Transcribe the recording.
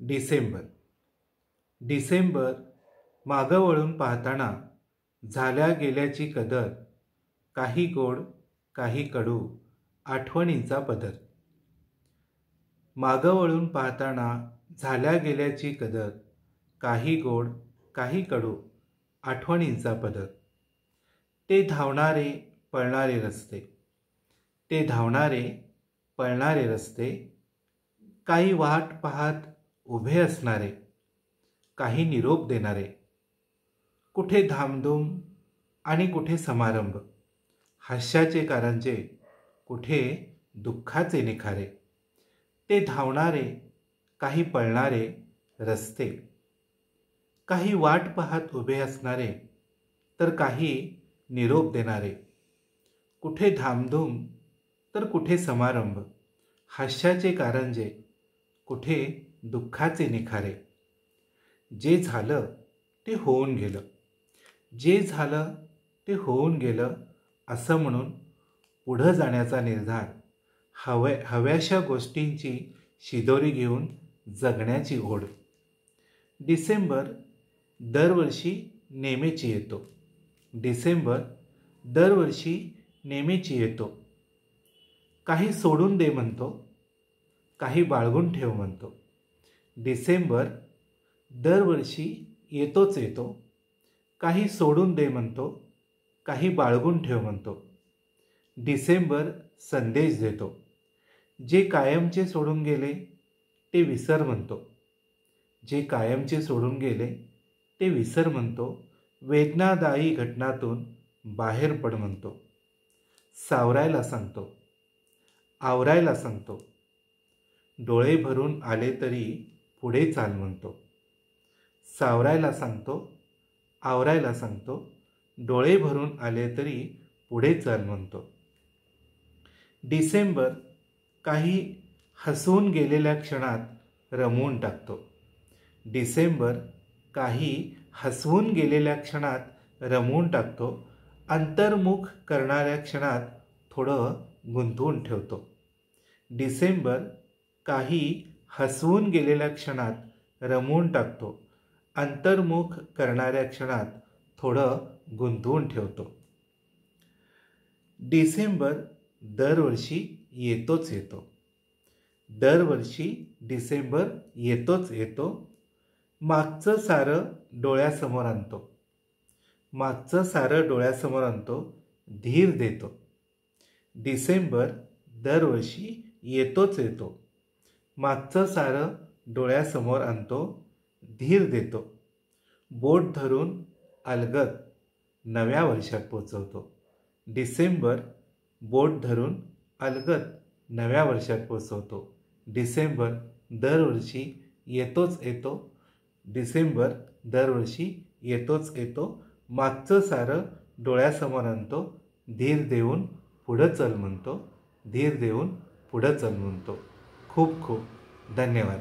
डिसेंबर. डिसेंबर मागं वळून पाहताना झाल्या गेल्याची कदर, काही गोड काही कडू आठवणींचा पदर. मागं वळून पाहताना झाल्या गेल्याची कदर, काही गोड काही कडू आठवणींचा पदर. ते धावणारे पळणारे रस्ते, ते धावणारे पळणारे रस्ते, काही वाट पाहत उभे असणारे, काही निरोप देणारे. कुठे धामधूम आणि कुठे समारंभ, हास्याचे कारंजे, कुठे दुःखाचे निखारे. ते धावणारे काही पळणारे रस्ते, काही वाट पाहत उभे असणारे, तर काही निरोप देणारे. कुठे धामधूम तर कुठे समारंभ, हास्याचे कारंजे, कुठे दुःखाचे निखारे. जे झालं ते होऊन गेलं, जे झालं ते होऊन गेलं असं म्हणून पुढं जाण्याचा निर्धार, हव्याशा गोष्टींची शिदोरी घेऊन जगण्याची ओढ. डिसेंबर दरवर्षी नेहमीची येतो, डिसेंबर दरवर्षी नेहमीची येतो. काही सोडून दे म्हणतो, काही बाळगून ठेव म्हणतो. डिसेंबर दरवर्षी येतोच येतो, काही सोडून दे म्हणतो, काही बाळगून ठेव म्हणतो. डिसेंबर संदेश देतो, जे कायमचे सोडून गेले ते विसर म्हणतो, जे कायमचे सोडून गेले ते विसर म्हणतो. वेदनादायी घटनातून बाहेर पड म्हणतो. सावरायला सांगतो, आवरायला सांगतो. डोळे भरून आले तरी पुढे चाल म्हणतो. सावरायला सांगतो, आवरायला सांगतो. डोळे भरून आले तरी पुढे चाल म्हणतो. डिसेंबर काही हसवून गेलेल्या क्षणात रमवून टाकतो, डिसेंबर काही हसवून गेलेल्या क्षणात रमवून टाकतो. अंतर्मुख करणाऱ्या क्षणात थोडं गुंतवून ठेवतो. डिसेंबर काही हसवून गेलेल्या क्षणात रमवून टाकतो. अंतर्मुख करणाऱ्या क्षणात थोडं गुंतवून ठेवतो. डिसेंबर दरवर्षी येतोच येतो, दरवर्षी डिसेंबर येतोच येतो. मागचं सारं डोळ्यासमोर आणतो, मागचं सारं डोळ्यासमोर आणतो. धीर देतो. डिसेंबर दरवर्षी येतोच येतो, मागचं सारं डोळ्यासमोर आणतो. धीर देतो. बोट धरून अलगद नव्या वर्षात पोचवतो. डिसेंबर बोट धरून अलगद नव्या वर्षात पोचवतो. डिसेंबर दरवर्षी येतोच येतो, डिसेंबर दरवर्षी येतोच येतो. मागचं सारं डोळ्यासमोर आणतो. धीर देऊन पुढं चल म्हणतो, धीर देऊन पुढं चल म्हणतो. खूप खूप धन्यवाद.